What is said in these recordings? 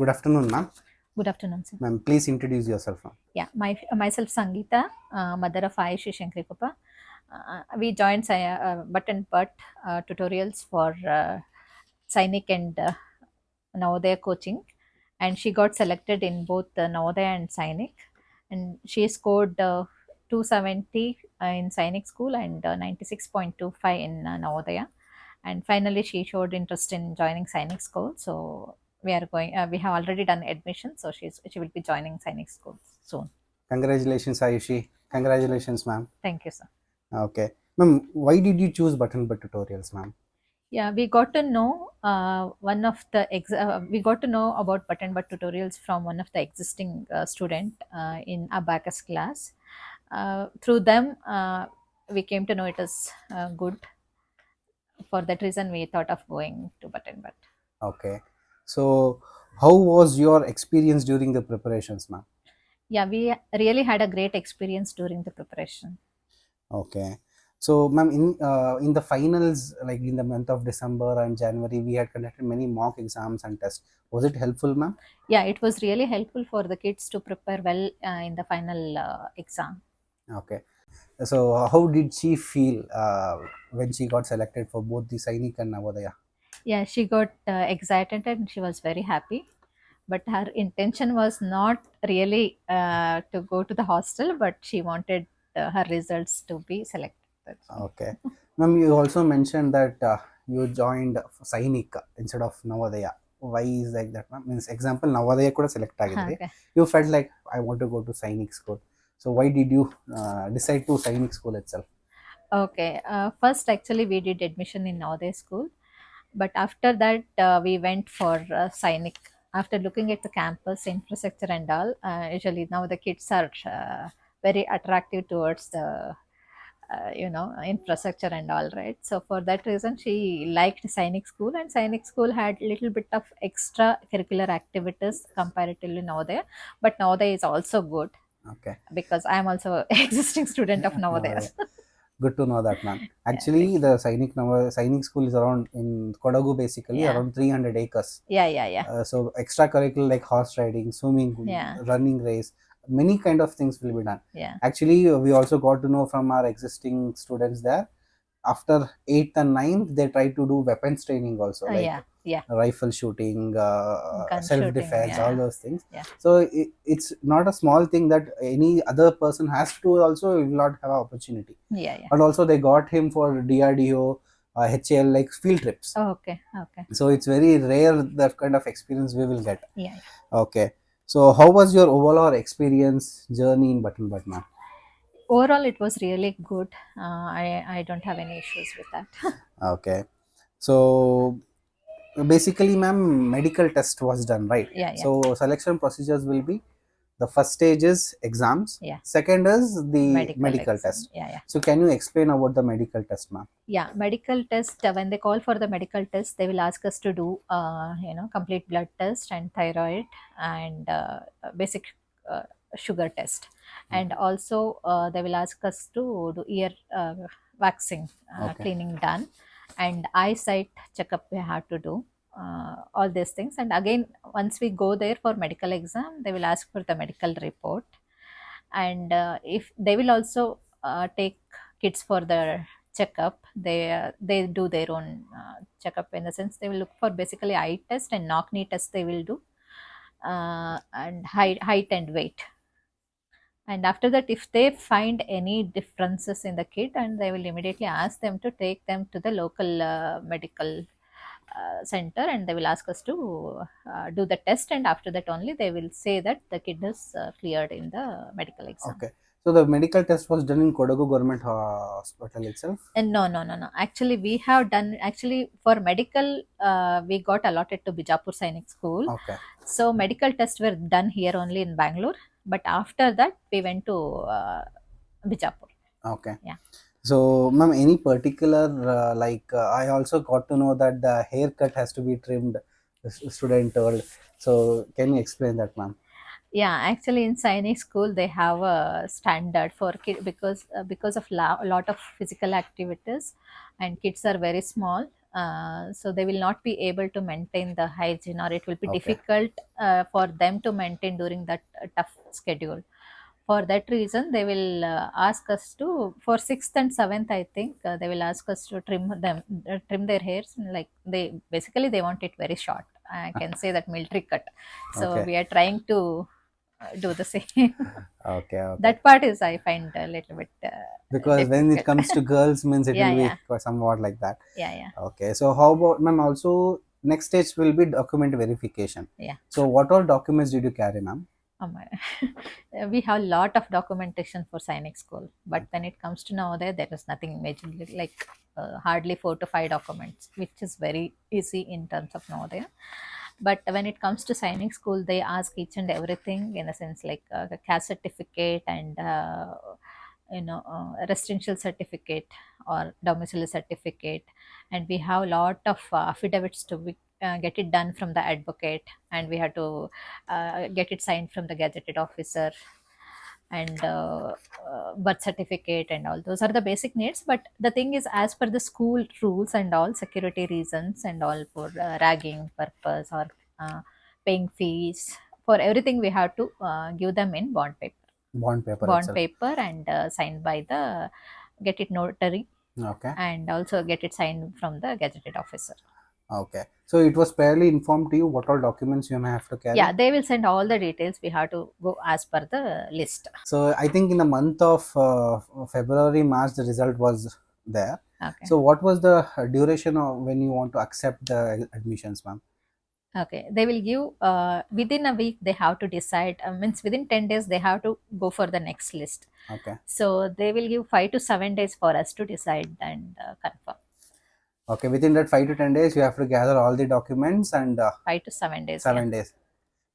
Good afternoon, ma'am. Good afternoon, sir. Ma'am, please introduce yourself, ma'am. Yeah, myself Sangeeta, mother of Ayushi Shankrikupa. We joined Bhat and Bhat Tutorials for Sainik and Navodaya coaching, and she got selected in both Navodaya and Sainik, and she scored 270 in Sainik school and 96.25 in Navodaya, and finally she showed interest in joining Sainik school. So we have already done admission, so she will be joining Sainik school soon. Congratulations, Ayushi. Congratulations, ma'am. Thank you, sir. Okay. Ma'am, why did you choose Bhat and Bhat Tutorials, ma'am? Yeah, we got to know we got to know about Bhat and Bhat tutorials from one of the existing student in Abacus class. Through them, we came to know it is good. For that reason, we thought of going to Bhat and Bhat. Okay. So, how was your experience during the preparations, ma'am? Yeah, we really had a great experience during the preparation. Okay. So, ma'am, in the finals, like in the month of December and January, we had conducted many mock exams and tests. Was it helpful, ma'am? Yeah, it was really helpful for the kids to prepare well in the final exam. Okay. So, how did she feel when she got selected for both the Sainik and Navodaya? Yeah, she got excited and she was very happy. But her intention was not really to go to the hostel, but she wanted her results to be selected. That's all. Okay. Ma'am, you also mentioned that you joined Sainik instead of Navodaya. Why is like that, ma'am? Means example, Navodaya could select agidre. Okay. You felt like I want to go to Sainik school. So why did you decide to Sainik school itself? Okay. First, actually, we did admission in Navodaya school, but after that, we went for Sainik. After looking at the campus infrastructure and all, usually now the kids are very attractive towards the infrastructure and all, right? So for that reason she liked Sainik school, and Sainik school had little bit of extra curricular activities comparatively Navodaya, but Navodaya is also good Okay. because I am also existing student of Navodaya. Navodaya. Good to know that, ma'am. Yeah, thank Actually, you. the Sainik school is around in Kodagu, basically Yeah, around 300 acres. yeah. So extracurricular like horse riding, swimming, Yeah, running race, many kind of things will be done. yeah. Actually, we also got to know from our existing students there. After 8th and 9th, they try to do weapons training also, like Yeah. rifle shooting, Gun self shooting. defense, all Yeah, those things. yeah, So it's not a small thing that any other person has to also will not have opportunity. yeah. But also they got him for DRDO, HAL, like field trips. Okay. So it's very rare that kind of experience we will get. Yeah. Okay. So how was your overall experience journey in Button Button? Overall, it was really good. I don't have any issues with that. Okay. So basically, ma'am, medical test was done, right? Yeah. So selection procedures will be the first stage is exams, Yeah. second is the Medical medical exam. test. Yeah. So can you explain about the medical test, ma'am? Yeah, medical test, when they call for the medical test, they will ask us to do complete blood test and thyroid and basic uh, sugar test, and also they will ask us to do ear waxing, Okay. cleaning done, and eyesight checkup we have to do, all these things. And again, once we go there for medical exam, they will ask for the medical report, and if they will also take kids for the checkup, they do their own checkup, in the sense they will look for basically eye test and knock knee test they will do, and height and weight. And after that, if they find any differences in the kid, and they will immediately ask them to take them to the local medical center, and they will ask us to do the test, and after that only they will say that the kid is cleared in the medical exam. Okay. So the medical test was done in Kodagu Government Hospital itself. And no. Actually, we have done, actually for medical, we got allotted to Bijapur Sainik School. Okay. So medical tests were done here only in Bangalore. But after that, we went to Bijapur. Okay. Yeah. So, ma'am, any particular I also got to know that the haircut has to be trimmed. The student told. So, can you explain that, ma'am? Yeah, actually in Sainik school they have a standard for kid, because of a lot of physical activities, and kids are very small. So they will not be able to maintain the hygiene, or it will be Okay. difficult for them to maintain during that tough schedule. For that reason, they will ask us to, for 6th and 7th, I think, they will ask us to trim their hairs. Like, they basically they want it very short. I can say that military cut. So Okay. we are trying to do the same. Okay. Okay. That part is I find a little bit Because when it difficult. comes to girls, means it Yeah, will be yeah, somewhat like that. yeah, yeah, Okay. So how about, ma'am? Also, next stage will be document verification. yeah. So what all documents did you carry, ma'am? Oh my. We have a lot of documentation for Sainik school, but when it comes to Navodaya, there is nothing majorly, like hardly 4 to 5 documents, which is very easy in terms of Navodaya. But when it comes to Sainik school, they ask each and everything, in a sense, like a caste certificate and residential certificate or domicile certificate, and we have a lot of affidavits to get it done from the advocate, and we have to get it signed from the gazetted officer, and birth certificate, and all those are the basic needs. But the thing is, as per the school rules and all, security reasons and all, for ragging purpose or paying fees, for everything we have to give them in Bond paper bond itself. paper, and signed by the get it notary, Okay. and also get it signed from the gazetted officer. Okay. So it was fairly informed to you what all documents you may have to Yeah, carry. they will send all the details. We have to go as per the list. So I think in the month of February, March, the result was there. Okay. So what was the duration of when you want to accept the admissions, ma'am? Okay, they will give within a week. They have to decide. Means within 10 days they have to go for the next list. Okay. So they will give 5 to 7 days for us to decide and confirm. Okay. Within that 5 to 10 days, you have to gather all the documents and 5 to 7 days. Yeah. 7 days.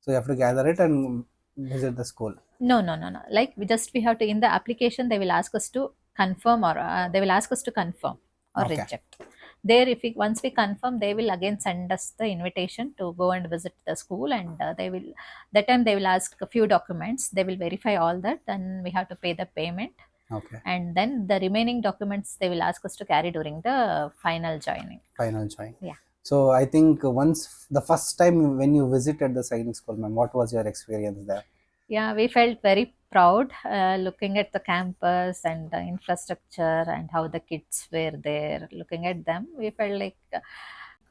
So you have to gather it and visit the school. No, no, no, no. Like, we have to, in the application they will ask us to confirm, or they will ask us to confirm or Okay. reject. There, if we once we confirm, they will again send us the invitation to go and visit the school, and they will, that time they will ask a few documents. They will verify all that, then we have to pay the payment, Okay. and then the remaining documents they will ask us to carry during the final joining. Final join. Yeah. So I think once the first time when you visited the Sainik school, ma'am, what was your experience there? Yeah, we felt very proud looking at the campus and the infrastructure and how the kids were there. Looking at them, we felt like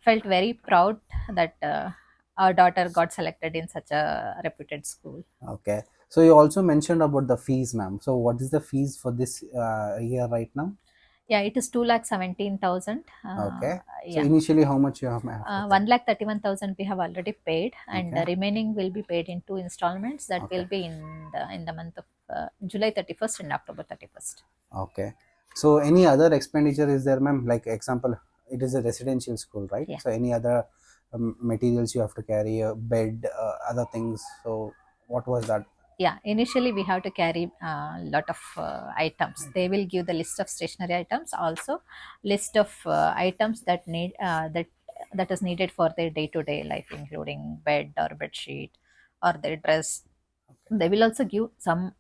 felt very proud that our daughter got selected in such a reputed school. Okay. So you also mentioned about the fees, ma'am. So what is the fees for this year right now? Yeah, it is 2,17,000. Okay. So Yeah, initially, how much you have to pay? 1,31,000 we have already paid, and Okay. the remaining will be paid in 2 installments. That Okay. will be in the month of July 31st and October 31st. Okay. So any other expenditure is there, ma'am? Like example, it is a residential school, right? Yeah. So any other materials you have to carry, a bed, other things. So what was that? Yeah, initially we have to carry a lot of items. They will give the list of stationery items, also list of items that that is needed for their day-to-day life, including bed or bed sheet or their dress. They will also give some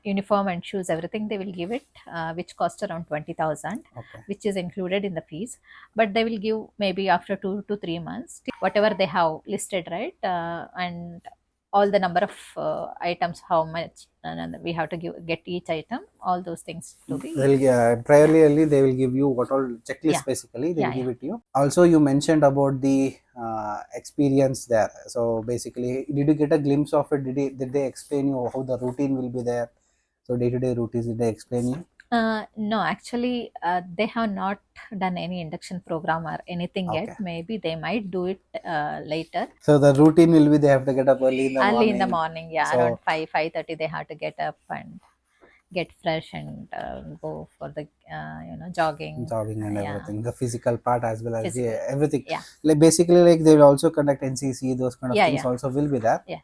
uniform and shoes, everything they will give it, which cost around 20,000, Okay. which is included in the fees. But they will give maybe after 2 to 3 months, whatever they have listed, right? And all the number of items, how much we have to get each item, all those things to be. They'll Yeah, priorly they will give you what all checklist yeah, basically they yeah, will yeah. give it to you. Also, you mentioned about the experience there. So basically, did you get a glimpse of it? Did they explain you how the routine will be there? So day to day routines did they explain you? No, actually, they have not done any induction program or anything yet. Okay. Maybe they might do it later. So the routine will be they have to get up early in the Early in the morning. morning, yeah, around So 5:30, they have to get up and get fresh and go for the jogging. jogging and Yeah, everything, the physical part as well as the physical. everything. Yeah, Like basically, like they will also conduct NCC. Those kind of yeah, things yeah, also will be there. yeah.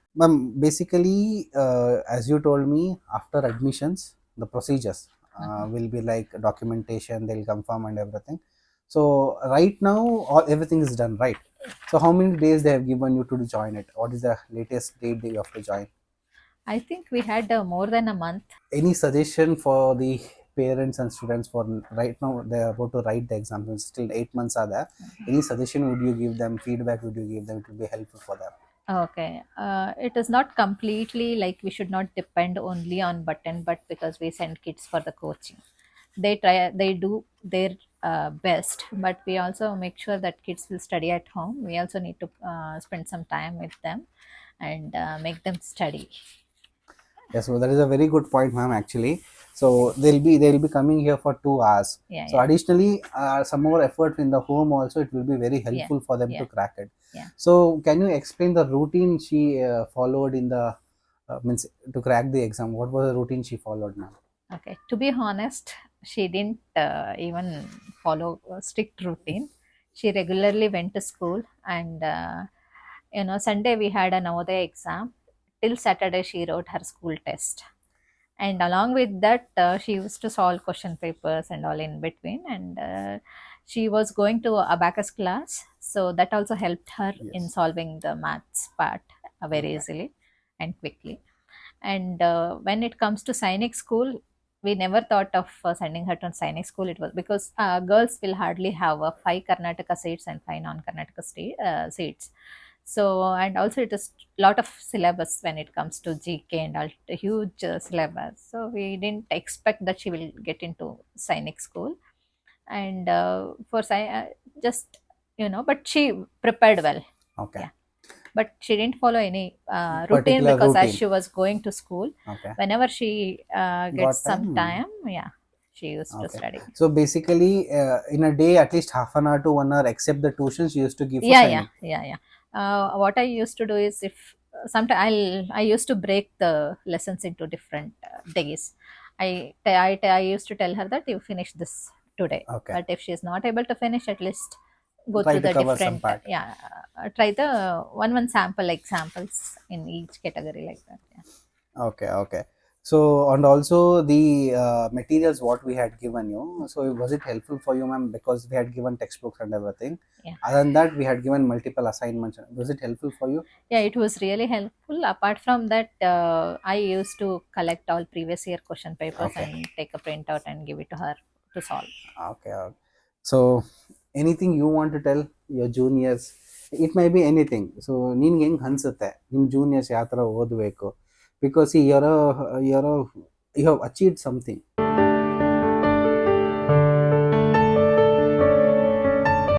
Basically, as you told me, after admissions, the procedures Mhm. will be like documentation, they'll confirm and everything. So, right now, everything is done, right? So, how many days they have given you to join it? What is the latest date that you have to join? I think we had more than a month. Any suggestion for the parents and students for right now they're about to write the exam, still 8 months are there? Any suggestion would you give them, feedback would you give them? It will be helpful for them. Okay. It is not completely like we should not depend only on button, but because we send kids for the coaching, they do their best, but we also make sure that kids will study at home. We also need to spend some time with them and make them study. Yes, so that is a very good point, ma'am. Actually, so they'll be coming here for 2 hours. Yeah, So yeah, additionally, some more effort in the home also it will be very yeah, helpful for them to yeah, crack it. yeah. So can you explain the routine she followed in the means to crack the exam? What was the routine she followed, ma'am? Okay. To be honest, she didn't even follow a strict routine. She regularly went to school, and Sunday we had a Navodaya exam. Till Saturday, she wrote her school test, and along with that, she used to solve question papers and all in between. And she was going to abacus class, so that also helped her in Yes. solving the maths part very Okay. easily and quickly. And when it comes to Sainik school, we never thought of sending her to Sainik school. It was because girls will hardly have five Karnataka seats and five non-Karnataka seats. So, and also it is lot of syllabus when it comes to GK and all, a huge syllabus. So we didn't expect that she will get into Sainik school. And just but she prepared well. Okay. Yeah, but she didn't follow any routine, Particular because as routine. she was going to school, Okay. whenever she gets Got some time. time, yeah, she used to Okay. study. So basically, in a day, at least half an hour to 1 hour, except the tuitions you used to give for Yeah, yeah, signing. yeah, yeah. What I used to do is, if sometimes I used to break the lessons into different days. I used to tell her that you finish this today, Okay. but if she is not able to finish, at least go Try through to the cover some different, part. yeah, try the one sample examples in each category, like that. Yeah. Okay, okay. So, and also the materials what we had given you. So, was it helpful for you, ma'am? Because we had given textbooks and everything. Yeah. Other than that, we had given multiple assignments. Was it helpful for you? Yeah, it was really helpful. Apart from that, I used to collect all previous year question papers Okay, and take a printout and give it to her to solve. okay. Okay. So, anything you want to tell your juniors? It may be anything. So, ನಿನ್ಗೆ ಹೆಂಗ್ ಅನ್ಸುತ್ತೆ ನಿಮ್ಮ juniors ಯಾವ ಥರ ಓದಬೇಕು? Because see, you have achieved something.